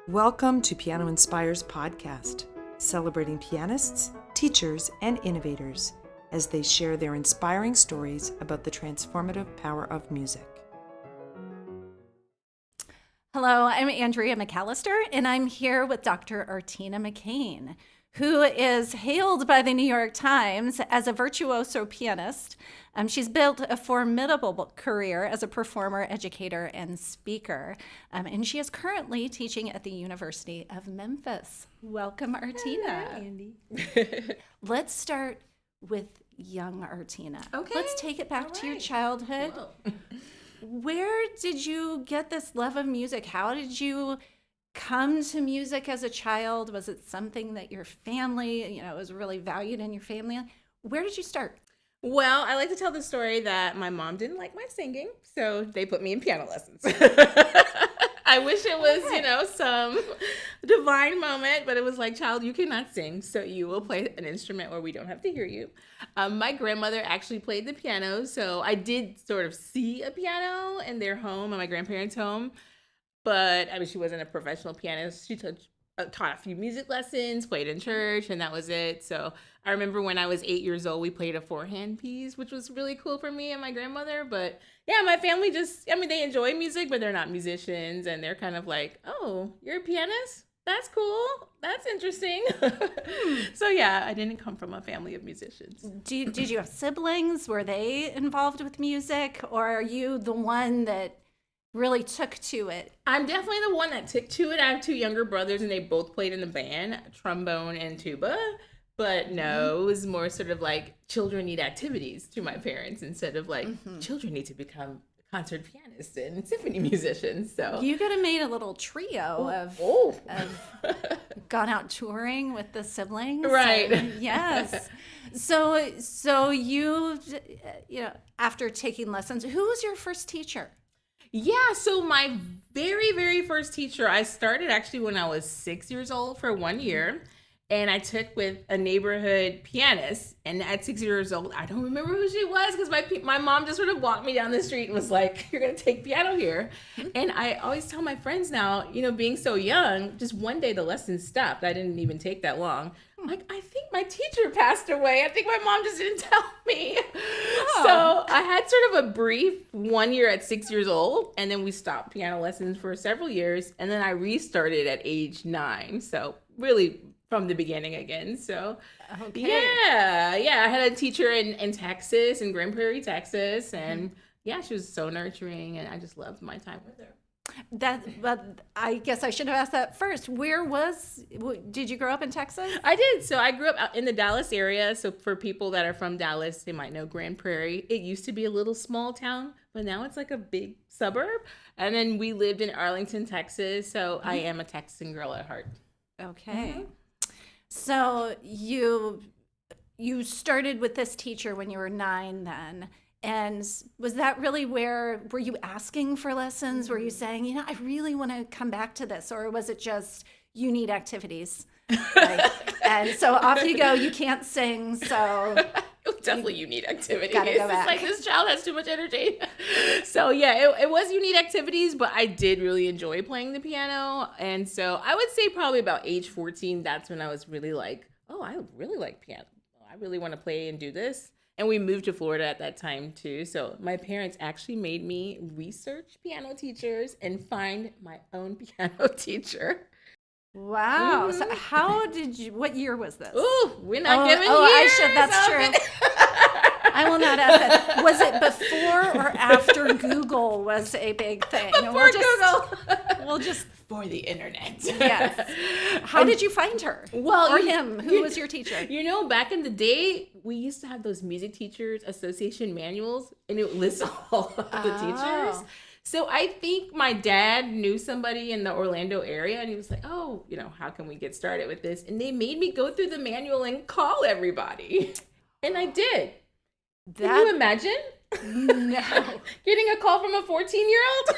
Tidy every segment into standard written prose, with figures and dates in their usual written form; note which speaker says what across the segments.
Speaker 1: Welcome to Piano Inspires podcast, celebrating pianists, teachers, and innovators as they share their inspiring stories about the transformative power of music.
Speaker 2: Hello, I'm Andrea McAlister, and I'm here with Dr. Artina McCain, who is hailed by the New York Times as a virtuoso pianist. She's built a formidable career as a performer, educator, and speaker, and she is currently teaching at the University of Memphis. Welcome, Artina.
Speaker 3: Hi, Andy.
Speaker 2: Let's start with young Artina.
Speaker 3: Okay.
Speaker 2: Let's take it back to your childhood.
Speaker 3: Whoa.
Speaker 2: Where did you get this love of music? How did you come to music as a child? Was it something that your family, was really valued in your family? Where did you start?
Speaker 3: Well, I like to tell the story that my mom didn't like my singing, so they put me in piano lessons. I wish it was, some divine moment, but it was like, child, you cannot sing, so you will play an instrument where we don't have to hear you. My grandmother actually played the piano, so I did sort of see a piano in their home, in my grandparents' home, but she wasn't a professional pianist. She taught a few music lessons, played in church, and that was it. So I remember when I was 8 years old, we played a four-hand piece, which was really cool for me and my grandmother. But yeah, my family they enjoy music, but they're not musicians. And they're kind of like, oh, you're a pianist? That's cool. That's interesting. So yeah, I didn't come from a family of musicians.
Speaker 2: Did you have siblings? Were they involved with music? Or are you the one that really took to it?
Speaker 3: I'm definitely the one that took to it. I have two younger brothers, and they both played in the band, trombone and tuba. But no, it was more sort of like children need activities to my parents instead of like children need to become concert pianists and symphony musicians. So
Speaker 2: you could have made a little trio of gone out touring with the siblings,
Speaker 3: right?
Speaker 2: Yes. So you after taking lessons, who was your first teacher?
Speaker 3: Yeah, so my very, very first teacher, I started actually when I was 6 years old for 1 year. And I took with a neighborhood pianist. And at 6 years old, I don't remember who she was because my mom just sort of walked me down the street and was like, you're going to take piano here. And I always tell my friends now, being so young, just one day the lesson stopped. I didn't even take that long. I'm like, I think my teacher passed away. I think my mom just didn't tell me. Oh. So I had sort of a brief 1 year at 6 years old. And then we stopped piano lessons for several years. And then I restarted at age 9. So really from the beginning again. So yeah, I had a teacher in Texas, in Grand Prairie, Texas, and yeah, she was so nurturing, and I just loved my time with her.
Speaker 2: But I guess I should have asked that first. Did you grow up in Texas?
Speaker 3: I did. So I grew up out in the Dallas area. So for people that are from Dallas, they might know Grand Prairie. It used to be a little small town, but now it's like a big suburb. And then we lived in Arlington, Texas. So I am a Texan girl at heart.
Speaker 2: Okay. Mm-hmm. So you started with this teacher when you were 9 then, and was that really were you asking for lessons? Were you saying, I really want to come back to this, or was it just you need activities? And so off you go, you can't sing, so
Speaker 3: definitely you need activities.
Speaker 2: Gotta go back.
Speaker 3: It's like this child has too much energy. So yeah, it was you need activities, but I did really enjoy playing the piano. And so I would say probably about age 14, that's when I was really like, oh, I really like piano. I really want to play and do this. And we moved to Florida at that time too. So my parents actually made me research piano teachers and find my own piano teacher.
Speaker 2: Wow. Mm-hmm. So what year was this?
Speaker 3: Ooh, we're not giving years.
Speaker 2: I should, that's true. I will not ask that. Was it before or after Google was a big thing?
Speaker 3: Before Google.
Speaker 2: We'll just
Speaker 3: for the internet.
Speaker 2: Yes. How did you find her?
Speaker 3: Well,
Speaker 2: or him? Who was your teacher?
Speaker 3: Back in the day, we used to have those music teachers association manuals, and it lists all of the teachers. So I think my dad knew somebody in the Orlando area, and he was like, oh, how can we get started with this? And they made me go through the manual and call everybody. And I did. Can you imagine?
Speaker 2: No.
Speaker 3: Getting a call from a 14-year-old?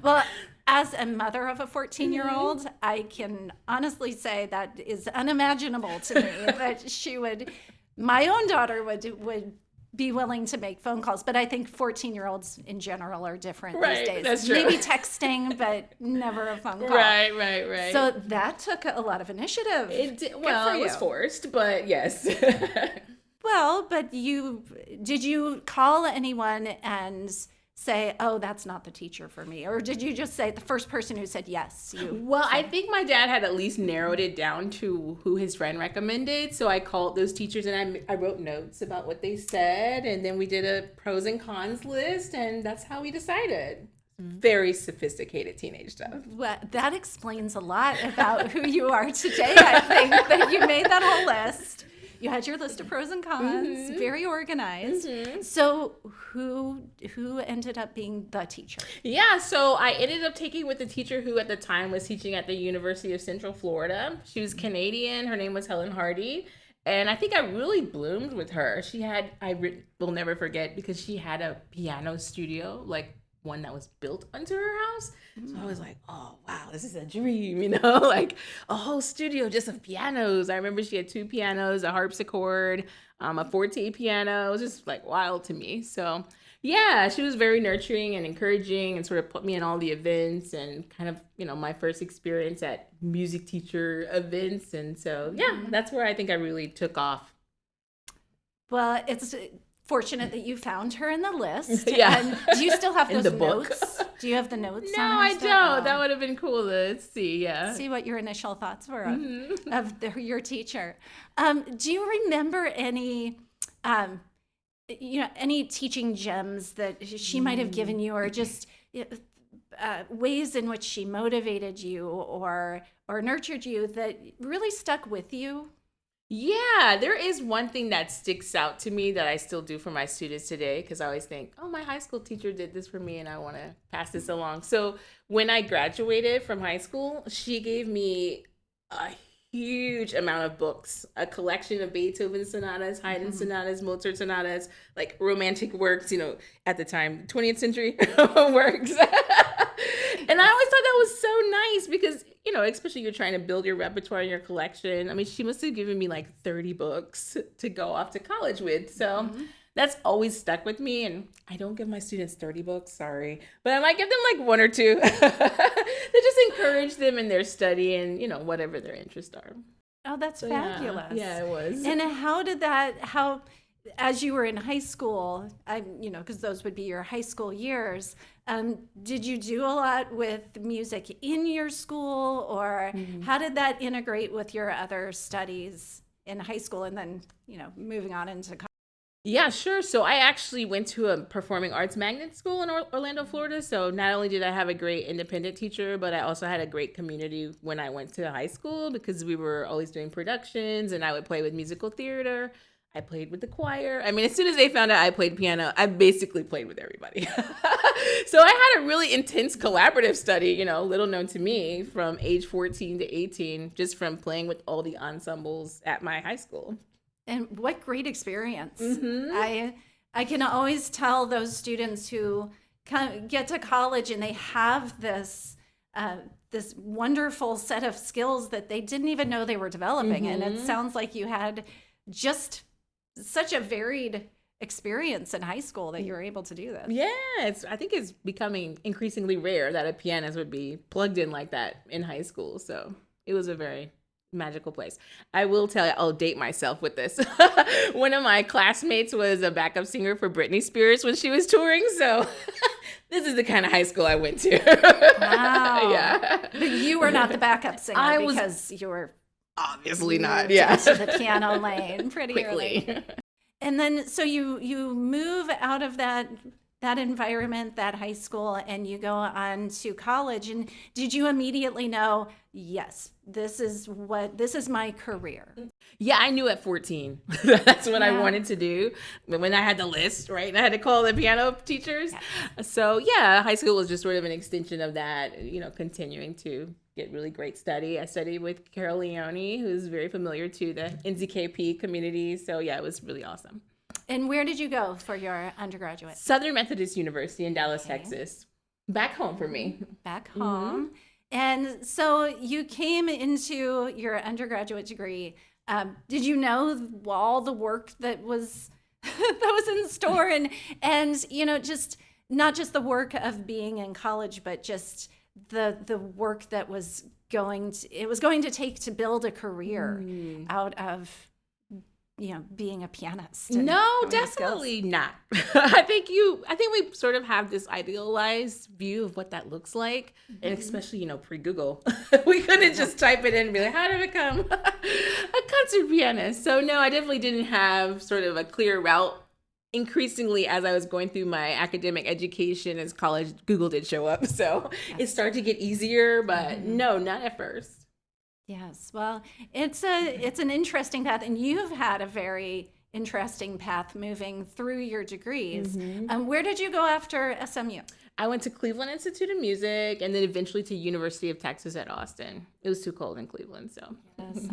Speaker 2: Well, as a mother of a 14-year-old, I can honestly say that is unimaginable to me that my own daughter would be willing to make phone calls. But I think 14-year-olds in general are different these days.
Speaker 3: That's true.
Speaker 2: Maybe texting, but never a phone call.
Speaker 3: Right.
Speaker 2: So that took a lot of initiative.
Speaker 3: It was forced, but yes.
Speaker 2: Well, but did you call anyone and say, oh, that's not the teacher for me? Or did you just say the first person who said yes?
Speaker 3: Well, I think my dad had at least narrowed it down to who his friend recommended. So I called those teachers and I wrote notes about what they said. And then we did a pros and cons list. And that's how we decided. Very sophisticated teenage stuff.
Speaker 2: Well, that explains a lot about who you are today, I think, that you made that whole list. You had your list of pros and cons, very organized. So who ended up being the teacher?
Speaker 3: Yeah, so I ended up taking with the teacher who at the time was teaching at the University of Central Florida. She was Canadian. Her name was Helen Hardy. And I think I really bloomed with her. Will never forget, because she had a piano studio, like one that was built onto her house. So I was like, oh, wow, this is a dream, like a whole studio just of pianos. I remember she had 2 pianos, a harpsichord, a forte piano. It was just like wild to me. So yeah, she was very nurturing and encouraging and sort of put me in all the events and kind of, my first experience at music teacher events. And so, yeah, that's where I think I really took off.
Speaker 2: Well, it's fortunate that you found her in the list.
Speaker 3: Yeah.
Speaker 2: And do you still have those
Speaker 3: the book.
Speaker 2: Notes? Do you have the notes?
Speaker 3: No,
Speaker 2: on her
Speaker 3: I
Speaker 2: still?
Speaker 3: don't.
Speaker 2: Oh.
Speaker 3: That would have been cool to see. Yeah.
Speaker 2: See what your initial thoughts were of your teacher. Do you remember any, any teaching gems that she might have given you, or just ways in which she motivated you or nurtured you that really stuck with you?
Speaker 3: Yeah, there is one thing that sticks out to me that I still do for my students today, because I always think, oh, my high school teacher did this for me and I want to pass this along. So when I graduated from high school, she gave me a huge amount of books, a collection of Beethoven sonatas, Haydn sonatas, Mozart sonatas, like romantic works, at the time, 20th century works. And I always thought that was so nice because, especially you're trying to build your repertoire and your collection. I mean, she must have given me like 30 books to go off to college with. So that's always stuck with me. And I don't give my students 30 books, sorry. But I might give them like 1 or 2 to just encourage them in their study and, whatever their interests are.
Speaker 2: Oh, that's fabulous.
Speaker 3: Yeah, it was.
Speaker 2: And as you were in high school, because those would be your high school years, did you do a lot with music in your school, or how did that integrate with your other studies in high school and then, moving on into college?
Speaker 3: Yeah, sure. So I actually went to a performing arts magnet school in Orlando, Florida. So not only did I have a great independent teacher, but I also had a great community when I went to high school, because we were always doing productions and I would play with musical theater. I played with the choir. I mean, as soon as they found out I played piano, I basically played with everybody. So I had a really intense collaborative study, little known to me, from age 14 to 18, just from playing with all the ensembles at my high school.
Speaker 2: And what great experience. I can always tell those students who get to college and they have this wonderful set of skills that they didn't even know they were developing. And it sounds like you had just such a varied experience in high school that you were able to do this.
Speaker 3: Yeah, I think it's becoming increasingly rare that a pianist would be plugged in like that in high school. So it was a very magical place. I will tell you, I'll date myself with this. One of my classmates was a backup singer for Britney Spears when she was touring. So this is the kind of high school I went to.
Speaker 2: Wow.
Speaker 3: Yeah.
Speaker 2: But you were not the backup singer because you were
Speaker 3: obviously not. Yeah.
Speaker 2: To the piano lane pretty
Speaker 3: quickly.
Speaker 2: Early. And then so you move out of that environment, that high school, and you go on to college. And did you immediately know, yes, this is my career?
Speaker 3: Yeah, I knew at 14. That's what I wanted to do. When I had the list, right? And I had to call the piano teachers. Yes. So yeah, high school was just sort of an extension of that, continuing to get really great study. I studied with Carol Leone, who's very familiar to the NZKP community. So yeah, it was really awesome.
Speaker 2: And where did you go for your undergraduate?
Speaker 3: Southern Methodist University in Dallas, Texas. Back home for me.
Speaker 2: Back home. And so you came into your undergraduate degree. Did you know all the work that was that was in store, and just not just the work of being in college, but just the work that was going to take to build a career out of being a pianist.
Speaker 3: No, definitely not. I think we sort of have this idealized view of what that looks like. And especially, pre-Google, we couldn't just type it in and be like, how to become a concert pianist? So no, I definitely didn't have sort of a clear route. Increasingly, as I was going through my academic education as college, Google did show up. So it started to get easier, but no, not at first.
Speaker 2: Yes, well, it's an interesting path, and you've had a very interesting path moving through your degrees. Where did you go after SMU?
Speaker 3: I went to Cleveland Institute of Music and then eventually to University of Texas at Austin. It was too cold in Cleveland, so.
Speaker 2: Yes,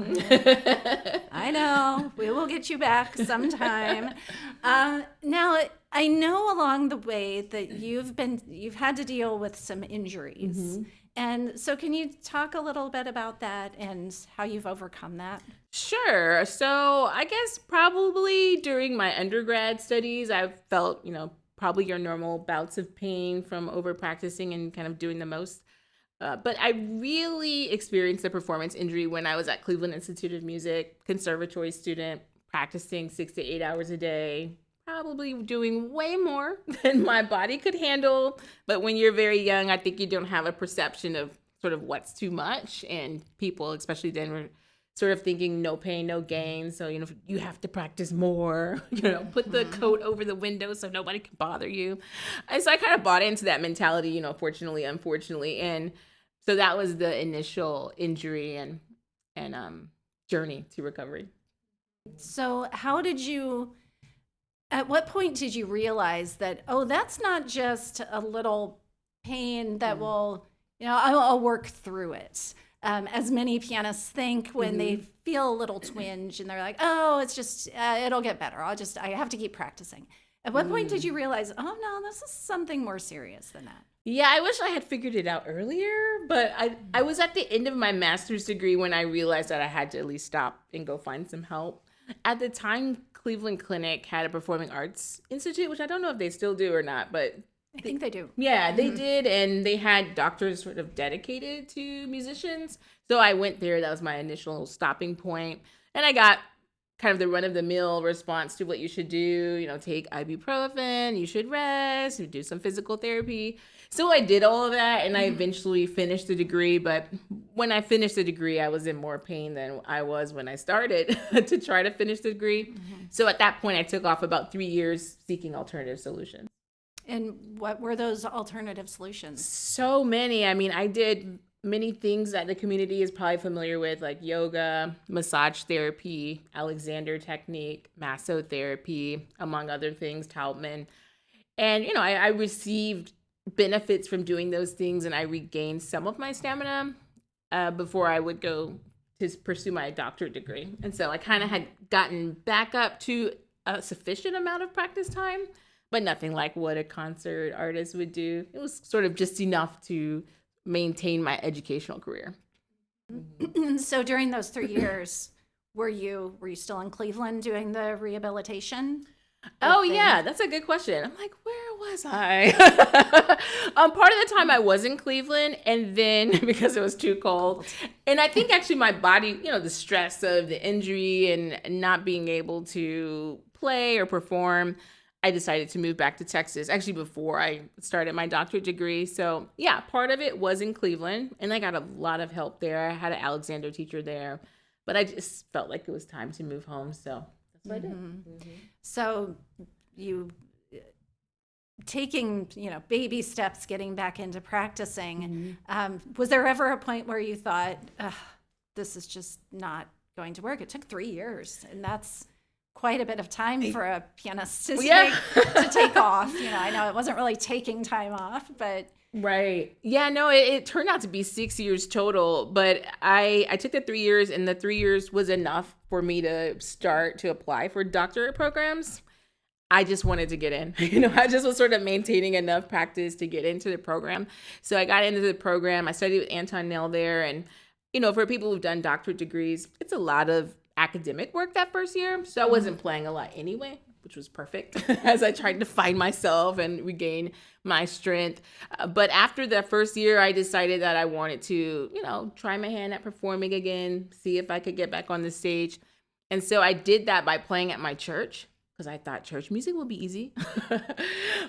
Speaker 2: I know. We will get you back sometime. Now, I know along the way that you've had to deal with some injuries. And so can you talk a little bit about that and how you've overcome that?
Speaker 3: Sure. So I guess probably during my undergrad studies, I felt, probably your normal bouts of pain from over practicing and kind of doing the most. But I really experienced a performance injury when I was at Cleveland Institute of Music, conservatory student, practicing 6 to 8 hours a day, probably doing way more than my body could handle. But when you're very young, I think you don't have a perception of sort of what's too much. And people, especially then, were sort of thinking no pain, no gain. So, you have to practice more, put the coat over the window so nobody can bother you. And so I kind of bought into that mentality, fortunately, unfortunately. And so that was the initial injury and journey to recovery.
Speaker 2: So at what point did you realize that, that's not just a little pain that will, I'll work through it? As many pianists think when they feel a little twinge and they're like, it's just, it'll get better. I have to keep practicing. At what point did you realize, no, this is something more serious than that?
Speaker 3: Yeah, I wish I had figured it out earlier, but I was at the end of my master's degree when I realized that I had to at least stop and go find some help. At the time, Cleveland Clinic had a performing arts institute, which I don't know if they still do or not, but
Speaker 2: I think they do.
Speaker 3: Yeah, they did. And they had doctors sort of dedicated to musicians. So I went there. That was my initial stopping point. And I got kind of the run-of-the-mill response to what you should do. Take ibuprofen, you should rest, you do some physical therapy. So I did all of that, and I eventually finished the degree. But when I finished the degree, I was in more pain than I was when I started to try to finish the degree. So at that point, I took off about 3 years seeking alternative solutions.
Speaker 2: And what were those alternative solutions?
Speaker 3: So many. I mean, I did many things that the community is probably familiar with, like yoga, massage therapy, Alexander technique, massotherapy, among other things, Taubman. And, I received benefits from doing those things, and I regained some of my stamina before I would go to pursue my doctorate degree. And so I kind of had gotten back up to a sufficient amount of practice time, but nothing like what a concert artist would do. It was sort of just enough to maintain my educational career.
Speaker 2: So during those 3 years, were you still in Cleveland doing the rehabilitation?
Speaker 3: Yeah, that's a good question. I'm like, where was I? Part of the time I was in Cleveland, and then because it was too cold. And I think actually my body, the stress of the injury and not being able to play or perform, I decided to move back to Texas, actually before I started my doctorate degree. So yeah, part of it was in Cleveland, and I got a lot of help there. I had an Alexander teacher there, but I just felt like it was time to move home. So that's what I did.
Speaker 2: So you taking, baby steps, getting back into practicing. Was there ever a point where you thought, this is just not going to work? It took 3 years, and that's quite a bit of time for a pianist to take off. I know it wasn't really taking time off, but
Speaker 3: right. Yeah, no, it turned out to be 6 years total, but I took the 3 years, and the 3 years was enough for me to start to apply for doctorate programs. I just wanted to get in. I just was sort of maintaining enough practice to get into the program. So I got into the program. I studied with Anton Nell there, and for people who've done doctorate degrees, it's a lot of academic work that first year, so I wasn't playing a lot anyway. which was perfect as I tried to find myself and regain my strength. But after the first year, I decided that I wanted to, try my hand at performing again, see if I could get back on the stage. And so I did that by playing at my church, because I thought church music would be easy.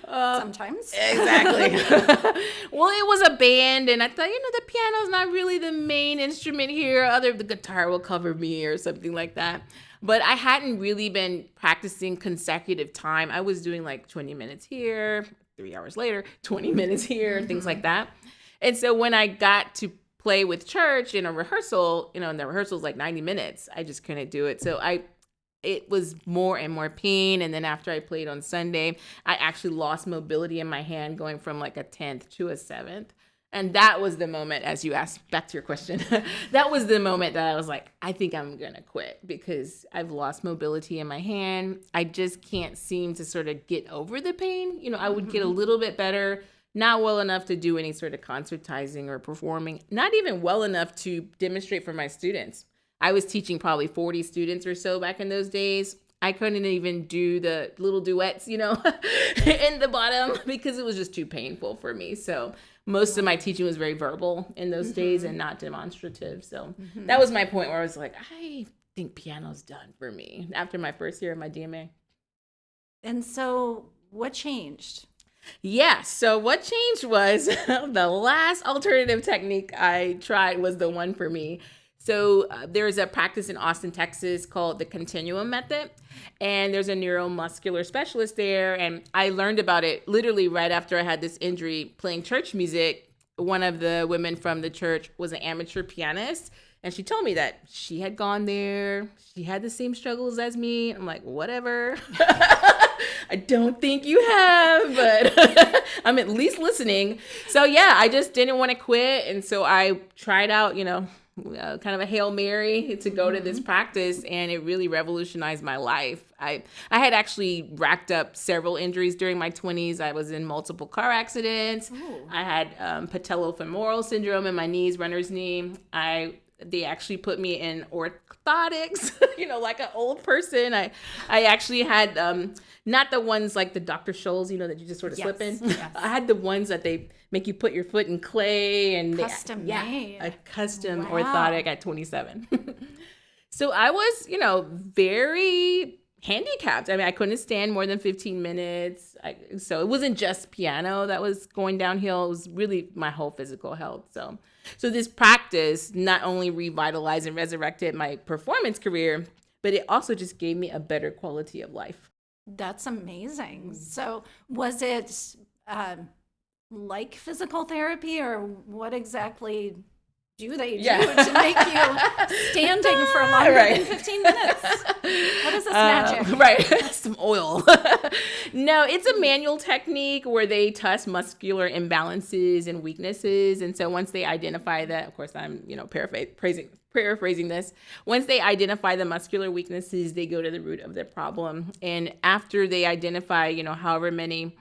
Speaker 2: Sometimes.
Speaker 3: Exactly. Well, it was a band, and I thought, the piano's not really the main instrument here. The guitar will cover me or something like that. But I hadn't really been practicing consecutive time. I was doing like 20 minutes here, 3 hours later, 20 minutes here, things like that. And so when I got to play with church in a rehearsal, and the rehearsal's like 90 minutes, I just couldn't do it. So it was more and more pain. And then after I played on Sunday, I actually lost mobility in my hand, going from like a 10th to a 7th. And that was the moment, as you asked, back to your question, that was the moment that I was like, I think I'm going to quit, because I've lost mobility in my hand. I just can't seem to sort of get over the pain. I would get a little bit better, not well enough to do any sort of concertizing or performing, not even well enough to demonstrate for my students. I was teaching probably 40 students or so back in those days. I couldn't even do the little duets, in the bottom, because it was just too painful for me. So most of my teaching was very verbal in those days and not demonstrative. So that was my point where I was like, I think piano's done for me after my first year of my DMA.
Speaker 2: And so what changed?
Speaker 3: Yeah, so what changed was the last alternative technique I tried was the one for me. So there's a practice in Austin, Texas called the continuum method. And there's a neuromuscular specialist there. And I learned about it literally right after I had this injury playing church music. One of the women from the church was an amateur pianist. And she told me that she had gone there. She had the same struggles as me. I'm like, whatever. I don't think you have, but I'm at least listening. So yeah, I just didn't want to quit. And so I tried out, kind of a Hail Mary to go to this practice, and it really revolutionized my life. I had actually racked up several injuries during my 20s. I was in multiple car accidents. Ooh. I had patellofemoral syndrome in my knees, runner's knee. They actually put me in orthotics, like an old person. I actually had not the ones like the Dr. Scholl's, that you just sort of slip in. Yes. I had the ones that they make you put your foot in clay and
Speaker 2: custom made.
Speaker 3: A custom orthotic at 27. So I was, very handicapped. I mean, I couldn't stand more than 15 minutes. So it wasn't just piano that was going downhill. It was really my whole physical health. So this practice not only revitalized and resurrected my performance career, but it also just gave me a better quality of life.
Speaker 2: That's amazing. So was it like physical therapy, or what exactly do they do to make you standing for longer than 15 minutes? What is this magic?
Speaker 3: Right, some oil. No, it's a manual technique where they test muscular imbalances and weaknesses. And so once they identify that, of course, I'm paraphrasing this. Once they identify the muscular weaknesses, they go to the root of the problem. And after they identify, however many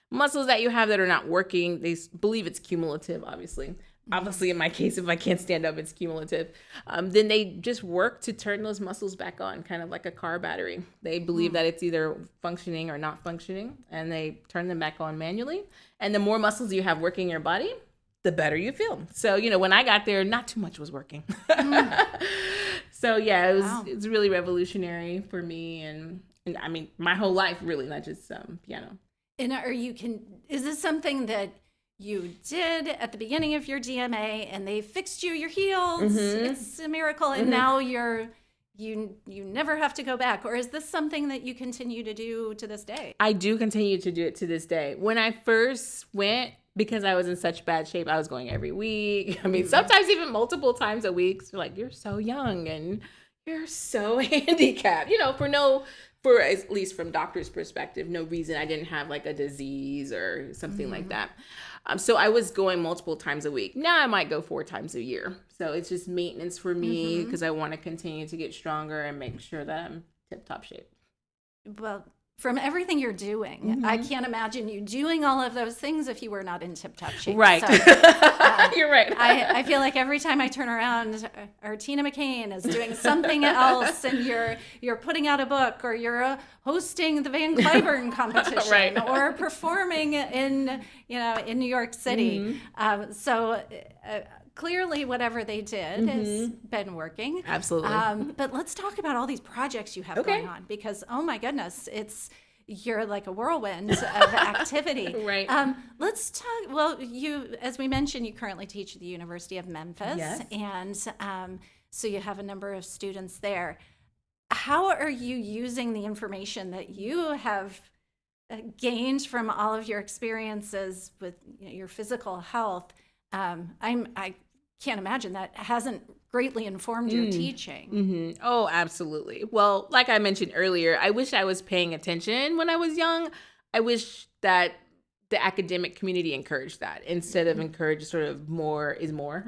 Speaker 3: muscles that you have that are not working, they believe it's cumulative, obviously. Obviously, in my case, if I can't stand up, it's cumulative. Then they just work to turn those muscles back on, kind of like a car battery. They believe that it's either functioning or not functioning, and they turn them back on manually. And the more muscles you have working in your body, the better you feel. So, when I got there, not too much was working. So, yeah, it was really revolutionary for me. And I mean, my whole life, really, not just piano.
Speaker 2: And is this something that you did at the beginning of your DMA and they fixed your heels? It's a miracle. And now you never have to go back? Or is this something that you continue to do to this day?
Speaker 3: I do continue to do it to this day. When I first went, because I was in such bad shape, I was going every week. I mean, sometimes even multiple times a week. So like, you're so young and you're so handicapped, for at least from doctor's perspective, no reason. I didn't have like a disease or something like that. So I was going multiple times a week. Now I might go 4 times a year. So it's just maintenance for me because I want to continue to get stronger and make sure that I'm tip-top shape.
Speaker 2: Well, from everything you're doing, I can't imagine you doing all of those things if you were not in tip-top shape.
Speaker 3: Right.
Speaker 2: So,
Speaker 3: You're right.
Speaker 2: I feel like every time I turn around, Artina McCain is doing something else, and you're putting out a book, or you're hosting the Van Cliburn competition,
Speaker 3: Right.
Speaker 2: or performing in New York City. Clearly, whatever they did has been working.
Speaker 3: Absolutely.
Speaker 2: But let's talk about all these projects you have going on, because, oh my goodness, you're like a whirlwind of activity.
Speaker 3: Right.
Speaker 2: Let's talk. Well, as we mentioned, you currently teach at the University of Memphis.
Speaker 3: Yes.
Speaker 2: And so you have a number of students there. How are you using the information that you have gained from all of your experiences with your physical health? I can't imagine that hasn't greatly informed your teaching.
Speaker 3: Oh, absolutely. Well, like I mentioned earlier, I wish I was paying attention when I was young. I wish that the academic community encouraged that instead of encourage sort of more is more.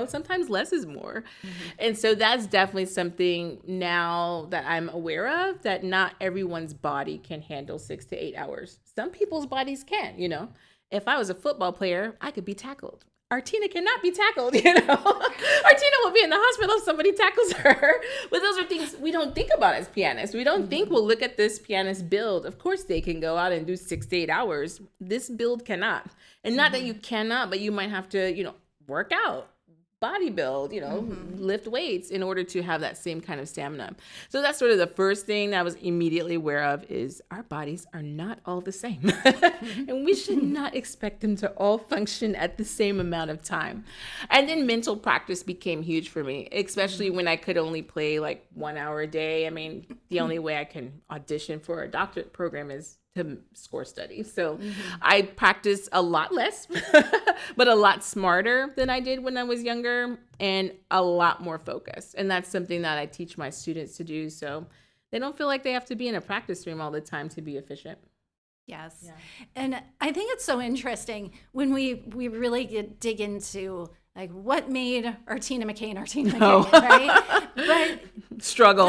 Speaker 3: Sometimes less is more. And so that's definitely something now that I'm aware of, that not everyone's body can handle 6 to 8 hours. Some people's bodies can, If I was a football player, I could be tackled. Artina cannot be tackled, Artina will be in the hospital if somebody tackles her. But those are things we don't think about as pianists. We don't think, well, look at this pianist build. Of course they can go out and do 6 to 8 hours. This build cannot. And not that you cannot, but you might have to, work out, body build, lift weights in order to have that same kind of stamina. So that's sort of the first thing that I was immediately aware of, is our bodies are not all the same. And we should not expect them to all function at the same amount of time. And then mental practice became huge for me, especially when I could only play like 1 hour a day. I mean, the only way I can audition for a doctorate program is to score study. So I practice a lot less, but a lot smarter than I did when I was younger, and a lot more focused. And that's something that I teach my students to do, so they don't feel like they have to be in a practice room all the time to be efficient.
Speaker 2: Yes. Yeah. And
Speaker 3: And
Speaker 2: I think it's so interesting when we really dig into like what made Artina McCain, right? But
Speaker 3: struggle.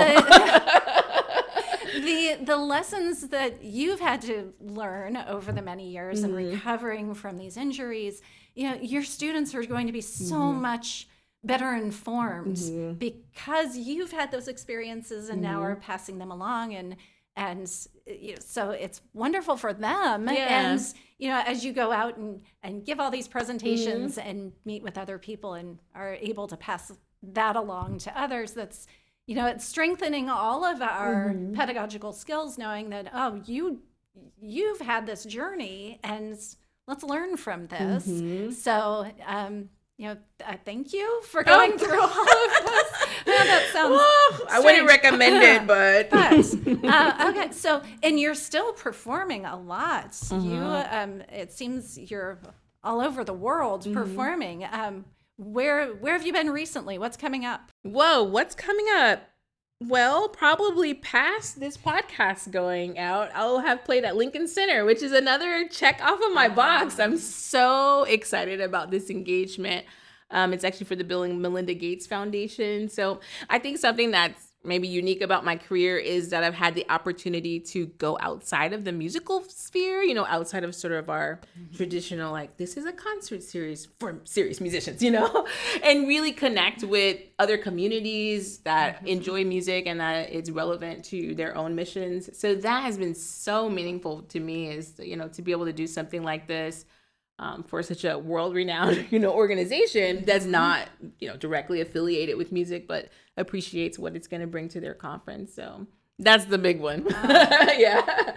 Speaker 2: The lessons that you've had to learn over the many years and recovering from these injuries, your students are going to be so much better informed because you've had those experiences and now are passing them along, and so it's wonderful for them.
Speaker 3: Yeah.
Speaker 2: And as you go out and give all these presentations and meet with other people and are able to pass that along to others, that's it's strengthening all of our pedagogical skills, knowing that, you've had this journey and let's learn from this. So, thank you for going through all of this. That sounds
Speaker 3: I wouldn't recommend it, but
Speaker 2: okay. So, and you're still performing a lot. You, it seems you're all over the world performing. Where have you been recently? What's coming up?
Speaker 3: Whoa, what's coming up? Well, probably past this podcast going out, I'll have played at Lincoln Center, which is another check off of my box. I'm so excited about this engagement. It's actually for the Bill and Melinda Gates Foundation. So I think something that's maybe unique about my career is that I've had the opportunity to go outside of the musical sphere, outside of sort of our traditional, like, this is a concert series for serious musicians, and really connect with other communities that enjoy music and that it's relevant to their own missions. So that has been so meaningful to me, is, to be able to do something like this. For such a world-renowned, organization that's not, directly affiliated with music, but appreciates what it's going to bring to their conference. So that's the big one. Yeah.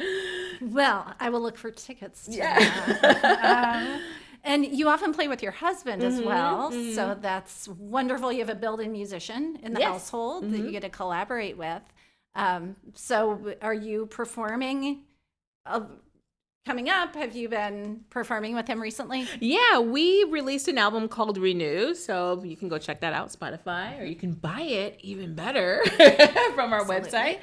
Speaker 2: Well, I will look for tickets to that. And you often play with your husband as well. So that's wonderful. You have a built-in musician in the household that you get to collaborate with. So are you performing coming up? Have you been performing with him recently?
Speaker 3: Yeah, we released an album called Renew, so you can go check that out, Spotify, or you can buy it, even better, from our website.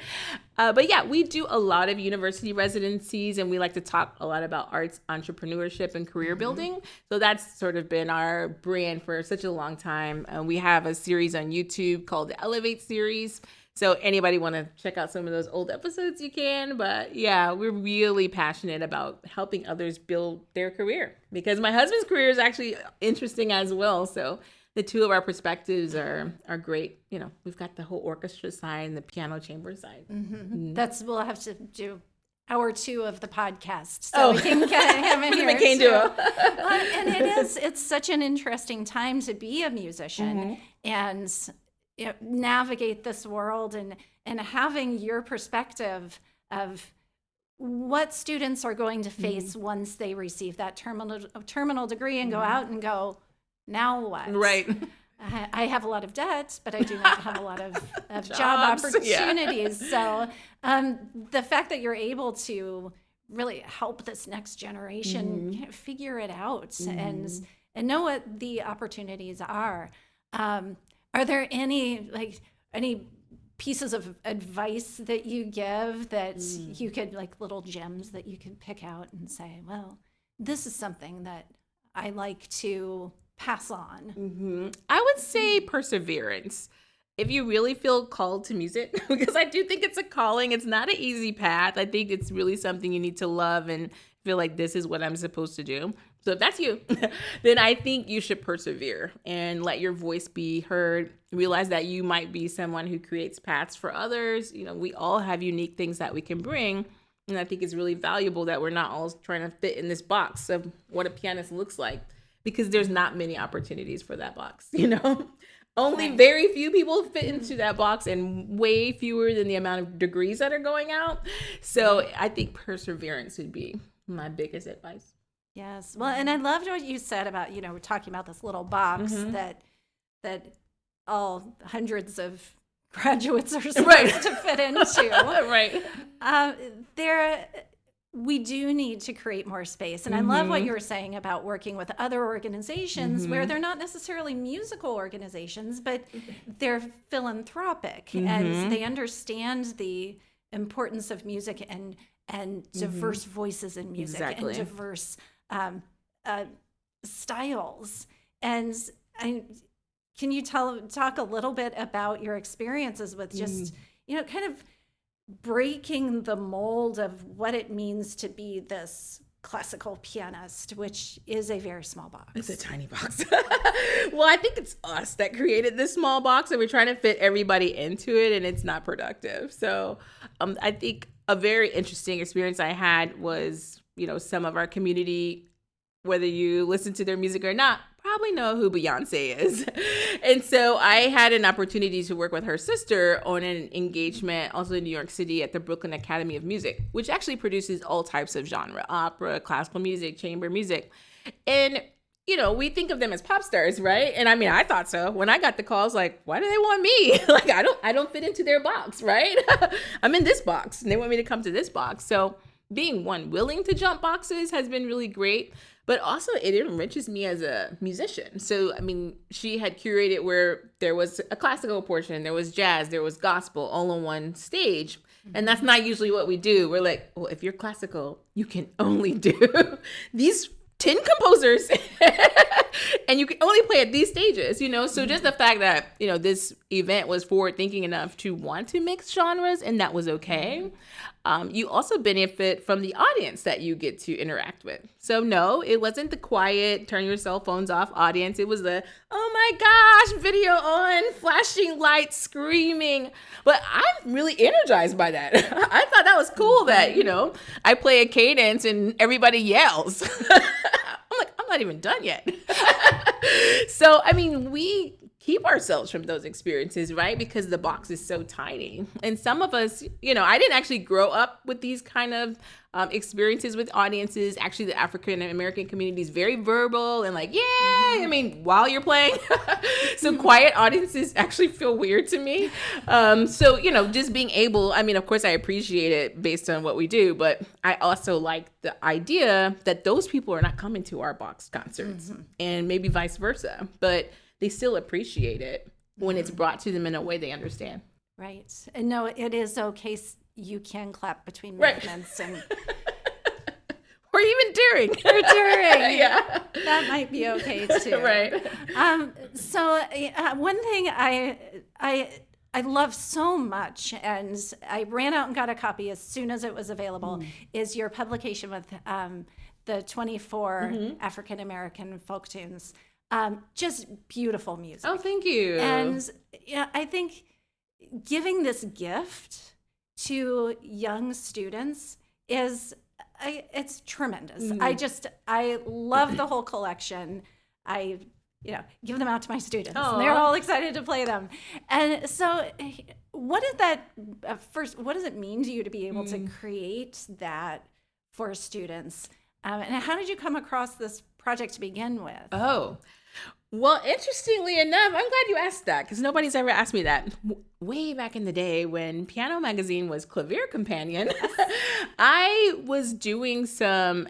Speaker 3: But yeah, we do a lot of university residencies, and we like to talk a lot about arts entrepreneurship and career building. So that's sort of been our brand for such a long time. We have a series on YouTube called the Elevate series. So anybody want to check out some of those old episodes, you can. But yeah, we're really passionate about helping others build their career, because my husband's career is actually interesting as well. So the two of our perspectives are great. You know, we've got the whole orchestra side and the piano chamber side.
Speaker 2: We'll have to do hour 2 of the podcast, so we can get him in
Speaker 3: For the
Speaker 2: here
Speaker 3: McCain
Speaker 2: too.
Speaker 3: duo.
Speaker 2: And it's such an interesting time to be a musician and navigate this world, and having your perspective of what students are going to face once they receive that terminal degree and go out and go, now what?
Speaker 3: Right.
Speaker 2: I have a lot of debt, but I do not have a lot of job opportunities. So the fact that you're able to really help this next generation figure it out and know what the opportunities are. Are there any pieces of advice that you give that you could, like little gems that you could pick out and say, well, this is something that I like to pass on?
Speaker 3: I would say perseverance. If you really feel called to music, because I do think it's a calling, it's not an easy path. I think it's really something you need to love and feel like this is what I'm supposed to do. So if that's you, then I think you should persevere and let your voice be heard. Realize that you might be someone who creates paths for others. You know, we all have unique things that we can bring. And I think it's really valuable that we're not all trying to fit in this box of what a pianist looks like, because there's not many opportunities for that box, you know? Only very few people fit into that box, and way fewer than the amount of degrees that are going out. So I think perseverance would be my biggest advice.
Speaker 2: Yes. Well, and I loved what you said about, we're talking about this little box that all hundreds of graduates are supposed to fit into.
Speaker 3: Right.
Speaker 2: We do need to create more space. And I love what you were saying about working with other organizations where they're not necessarily musical organizations, but they're philanthropic and they understand the importance of music and diverse voices in music and diverse styles. And can you talk a little bit about your experiences with just, kind of breaking the mold of what it means to be this classical pianist, which is a very small box.
Speaker 3: It's a tiny box. Well, I think it's us that created this small box, and we're trying to fit everybody into it, and it's not productive. So I think a very interesting experience I had was, some of our community, whether you listen to their music or not, probably know who Beyonce is. And so I had an opportunity to work with her sister on an engagement also in New York City at the Brooklyn Academy of Music, which actually produces all types of genre, opera, classical music, chamber music. And, we think of them as pop stars, right? And I mean, I thought so. When I got the call, I was like, why do they want me? Like, I don't fit into their box, right? I'm in this box and they want me to come to this box. So being willing to jump boxes has been really great. But also it enriches me as a musician. So, I mean, she had curated where there was a classical portion, there was jazz, there was gospel all on one stage. And that's not usually what we do. We're like, well, if you're classical, you can only do these 10 composers and you can only play at these stages, So just the fact that, this event was forward thinking enough to want to mix genres, and that was okay. You also benefit from the audience that you get to interact with. So no, it wasn't the quiet, turn your cell phones off audience. It was the, oh my gosh, video on, flashing lights, screaming. But I'm really energized by that. I thought that was cool that, I play a cadence and everybody yells. I'm like, I'm not even done yet. So, I mean, we keep ourselves from those experiences, right? Because the box is so tiny. And some of us, I didn't actually grow up with these kind of experiences with audiences. Actually, the African American community is very verbal and like, yay! I mean, while you're playing. So quiet audiences actually feel weird to me. So, just being able, I mean, of course I appreciate it based on what we do, but I also like the idea that those people are not coming to our box concerts and maybe vice versa. But they still appreciate it when it's brought to them in a way they understand.
Speaker 2: Right. And no, it is okay. You can clap between movements and
Speaker 3: or even during.
Speaker 2: Yeah. That might be okay too.
Speaker 3: Right.
Speaker 2: So one thing I love so much, and I ran out and got a copy as soon as it was available, is your publication with the 24 African American folk tunes. Just beautiful music.
Speaker 3: Oh, thank you.
Speaker 2: And I think giving this gift to young students it's tremendous. I love the whole collection. I give them out to my students. And they're all excited to play them. And so what does it mean to you to be able to create that for students? And how did you come across this project to begin with?
Speaker 3: Oh, well, interestingly enough, I'm glad you asked that, because nobody's ever asked me that. Way back in the day when Piano Magazine was Clavier Companion, I was doing some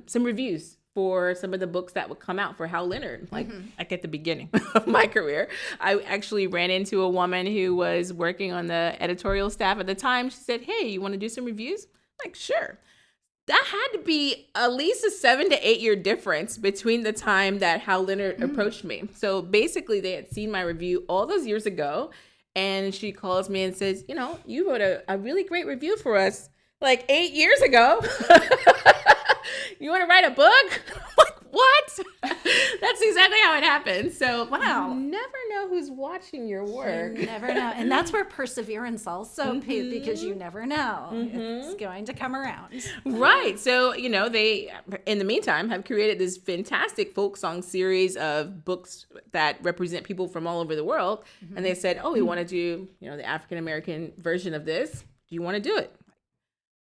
Speaker 3: some reviews for some of the books that would come out for Hal Leonard, like at the beginning of my career. I actually ran into a woman who was working on the editorial staff at the time. She said, "Hey, you want to do some reviews?" I'm like, sure. That had to be at least a 7 to 8 year difference between the time that Hal Leonard approached me. So basically they had seen my review all those years ago, and she calls me and says, you wrote a really great review for us like 8 years ago. You want to write a book? Like, what? That's exactly how it happened. So
Speaker 2: wow.
Speaker 3: You never know who's watching your work.
Speaker 2: You never know. And that's where perseverance also pays, because you never know. It's going to come around.
Speaker 3: Right. So, they, in the meantime, have created this fantastic folk song series of books that represent people from all over the world. And they said, we want to do, the African-American version of this. Do you want to do it?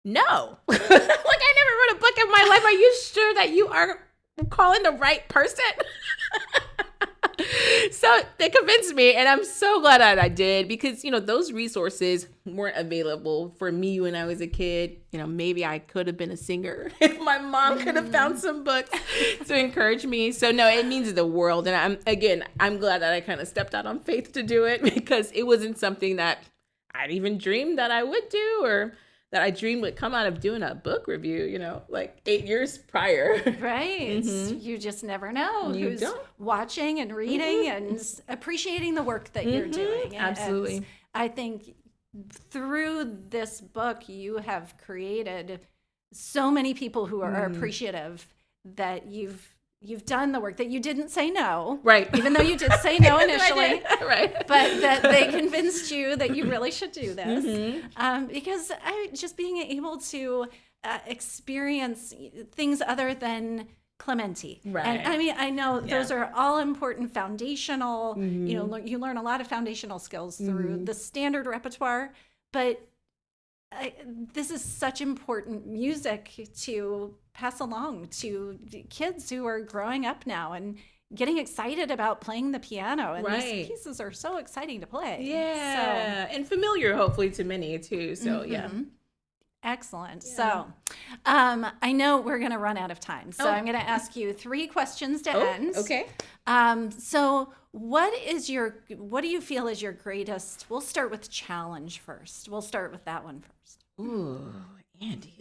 Speaker 3: No. Like, I never wrote a book in my life. Are you sure that you are calling the right person? So they convinced me, and I'm so glad that I did, because, those resources weren't available for me when I was a kid. Maybe I could have been a singer if my mom could have found some books to encourage me. So no, it means the world. And I'm glad that I kind of stepped out on faith to do it, because it wasn't something that I'd even dreamed that I would do, or that I dreamed would come out of doing a book review, like 8 years prior.
Speaker 2: Right. You just never know who's watching and reading and appreciating the work that you're doing.
Speaker 3: Absolutely.
Speaker 2: And I think through this book, you have created so many people who are appreciative that you've done the work, that you didn't say no. Right. Even though you did say no initially. Right. But that they convinced you that you really should do this. Because just being able to experience things other than Clementi. Right. And I mean, I know those are all important foundational, you learn a lot of foundational skills through the standard repertoire, but this is such important music to pass along to kids who are growing up now and getting excited about playing the piano. And these pieces are so exciting to play.
Speaker 3: Yeah. And familiar, hopefully, to many, too. So, yeah.
Speaker 2: Excellent. Yeah. So I know we're going to run out of time. So I'm going to ask you 3 questions to end. Okay. So what do you feel is your greatest, we'll start with challenge first. We'll start with that one first.
Speaker 3: Ooh, Andy.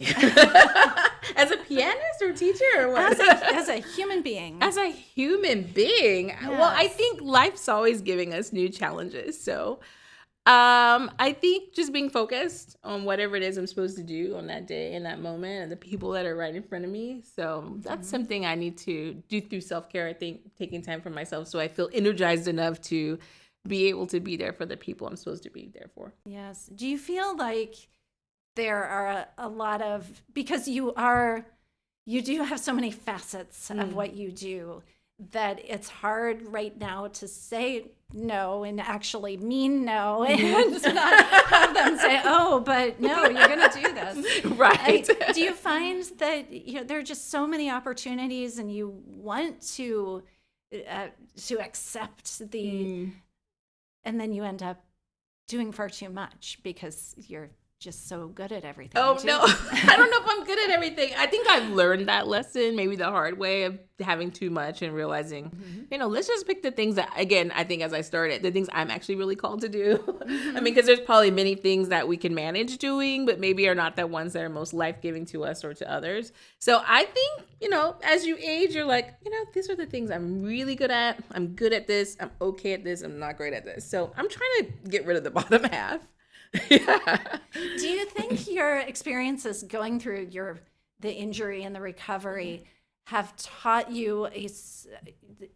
Speaker 3: As a pianist or teacher or what?
Speaker 2: As a human being.
Speaker 3: As a human being. Yes. Well, I think life's always giving us new challenges. So I think just being focused on whatever it is I'm supposed to do on that day, in that moment, and the people that are right in front of me. So that's something I need to do through self-care. I think taking time for myself so I feel energized enough to be able to be there for the people I'm supposed to be there for.
Speaker 2: Yes. Do you feel like there are a lot of, because you do have so many facets of what you do, that it's hard right now to say no and actually mean no and not have them say, but no, you're going to do this. Right. Do you find that there are just so many opportunities and you want to accept and then you end up doing far too much because you're just so good at everything.
Speaker 3: Oh, no. I don't know if I'm good at everything. I think I've learned that lesson, maybe the hard way of having too much and realizing, let's just pick the things that, again, I think as I started, the things I'm actually really called to do. I mean, because there's probably many things that we can manage doing, but maybe are not the ones that are most life-giving to us or to others. So I think, as you age, you're like, these are the things I'm really good at. I'm good at this. I'm okay at this. I'm not great at this. So I'm trying to get rid of the bottom half. Yeah.
Speaker 2: Do you think your experiences going through the injury and the recovery have taught you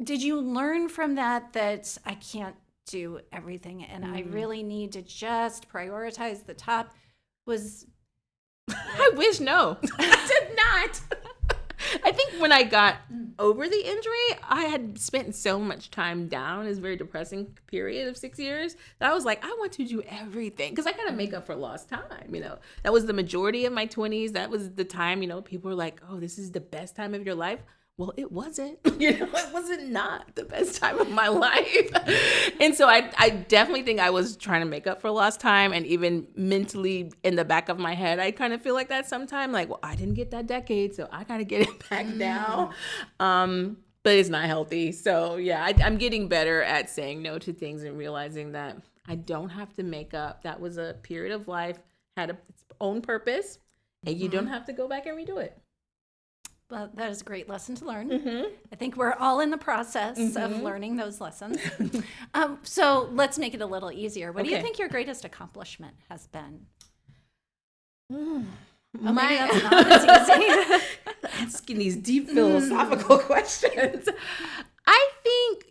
Speaker 2: did you learn from that I can't do everything and I really need to just prioritize the top?
Speaker 3: I wish no. I did not. I think when I got over the injury, I had spent so much time down. It was a very depressing period of 6 years that I was like, I want to do everything because I got to make up for lost time. That was the majority of my 20s. That was the time, people were like, oh, this is the best time of your life. Well, it wasn't. It wasn't not the best time of my life. And so I definitely think I was trying to make up for lost time, and even mentally in the back of my head, I kind of feel like that sometimes. Like, well, I didn't get that decade, so I got to get it back now. But it's not healthy. So yeah, I'm getting better at saying no to things and realizing that I don't have to make up. That was a period of life, had its own purpose, and you don't have to go back and redo it.
Speaker 2: Well, that is a great lesson to learn. I think we're all in the process of learning those lessons. So let's make it a little easier. What do you think your greatest accomplishment has been?
Speaker 3: Maybe
Speaker 2: that's not as easy.
Speaker 3: Asking these deep philosophical questions. I think,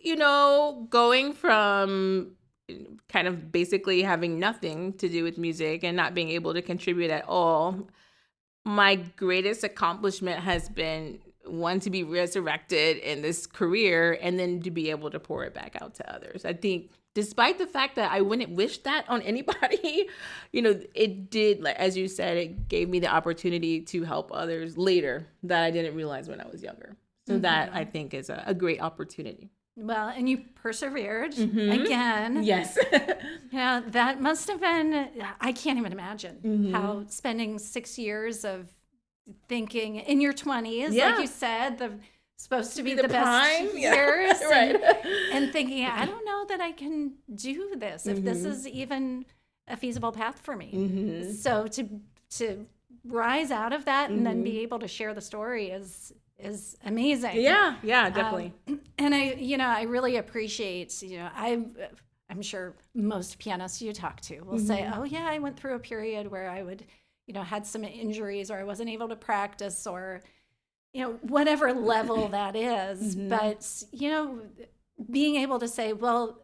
Speaker 3: going from kind of basically having nothing to do with music and not being able to contribute at all, my greatest accomplishment has been, one, to be resurrected in this career, and then to be able to pour it back out to others. I think despite the fact that I wouldn't wish that on anybody, it did, like, as you said, it gave me the opportunity to help others later that I didn't realize when I was younger. So that, I think, is a great opportunity.
Speaker 2: Well, and you persevered again.
Speaker 3: Yes.
Speaker 2: Yeah, that must have been, I can't even imagine how spending 6 years of thinking in your 20s, like you said, supposed to be the best years.
Speaker 3: Right.
Speaker 2: And thinking, I don't know that I can do this, if this is even a feasible path for me. So to rise out of that and then be able to share the story is amazing.
Speaker 3: Yeah, definitely.
Speaker 2: And I really appreciate, I'm sure most pianists you talk to will say, oh yeah, I went through a period where I would, had some injuries, or I wasn't able to practice, or, whatever level that is. But, being able to say, well,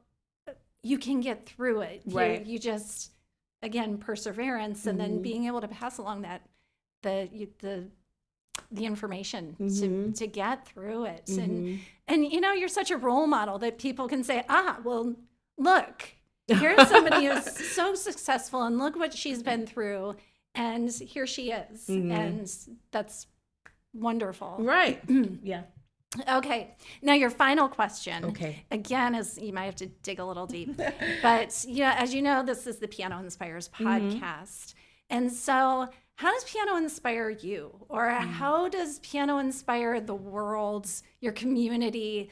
Speaker 2: you can get through it.
Speaker 3: Right.
Speaker 2: You just, again, perseverance, and then being able to pass along that, the information to get through it. And you're such a role model that people can say, well, look, here's somebody who's so successful, and look what she's been through, and here she is. And that's wonderful.
Speaker 3: Right. Yeah.
Speaker 2: Okay. Now your final question.
Speaker 3: Okay.
Speaker 2: Again, you might have to dig a little deep, but as you know, this is the Piano Inspires podcast. And so how does piano inspire you? Or how does piano inspire the world, your community?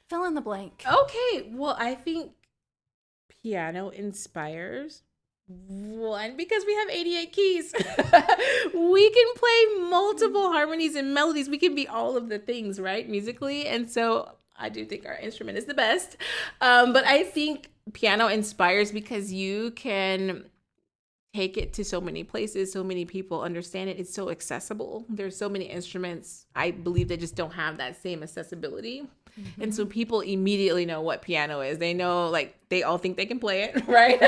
Speaker 2: Fill in the blank.
Speaker 3: Okay. Well, I think piano inspires, one, because we have 88 keys. We can play multiple harmonies and melodies. We can be all of the things, right, musically. And so I do think our instrument is the best. But I think piano inspires because you can take it to so many places, so many people understand it. It's so accessible. There's so many instruments, I believe, that just don't have that same accessibility. And so people immediately know what piano is. They know, they all think they can play it, right?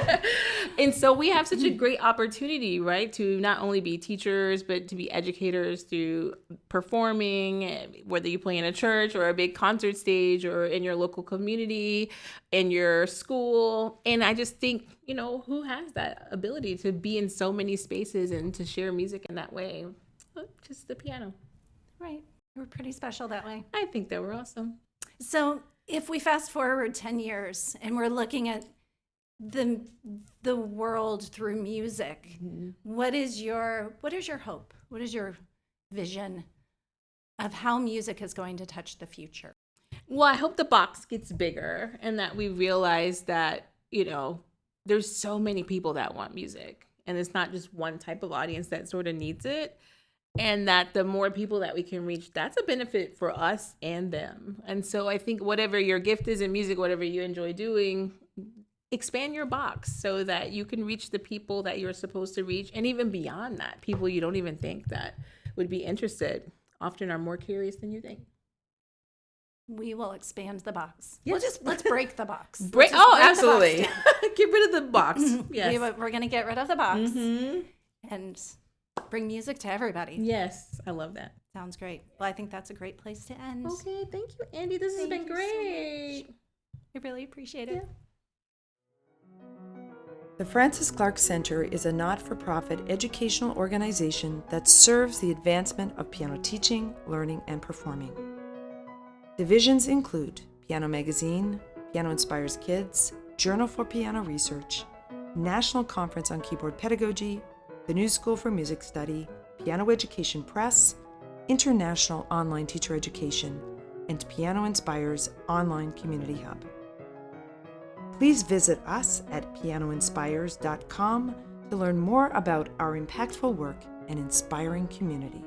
Speaker 3: And so we have such a great opportunity, right, to not only be teachers, but to be educators through performing, whether you play in a church or a big concert stage or in your local community, in your school. And I just think, who has that ability to be in so many spaces and to share music in that way? Just the piano.
Speaker 2: Right. We're pretty special that way.
Speaker 3: I think that we're awesome.
Speaker 2: So if we fast forward 10 years and we're looking at the world through music. What is your hope? What is your vision of how music is going to touch the future?
Speaker 3: Well, I hope the box gets bigger and that we realize that, there's so many people that want music, and it's not just one type of audience that sort of needs it. And that the more people that we can reach, that's a benefit for us and them. And so I think whatever your gift is in music, whatever you enjoy doing, expand your box so that you can reach the people that you're supposed to reach. And even beyond that, people you don't even think that would be interested often are more curious than you think.
Speaker 2: We will expand the box.
Speaker 3: Yes.
Speaker 2: Let's break the box.
Speaker 3: Absolutely. Get rid of the box. Yes.
Speaker 2: We're going to get rid of the box
Speaker 3: Mm-hmm.
Speaker 2: and bring music to everybody.
Speaker 3: Yes, I love that.
Speaker 2: Sounds great. Well, I think that's a great place to end.
Speaker 3: Okay, thank you, Andy. This has been great.
Speaker 2: I really appreciate it.
Speaker 1: The Francis Clark Center is a not-for-profit educational organization that serves the advancement of piano teaching, learning, and performing. Divisions include Piano Magazine, Piano Inspires Kids, Journal for Piano Research, National Conference on Keyboard Pedagogy, the New School for Music Study, Piano Education Press, International Online Teacher Education, and Piano Inspires Online Community Hub. Please visit us at pianoinspires.com to learn more about our impactful work and inspiring community.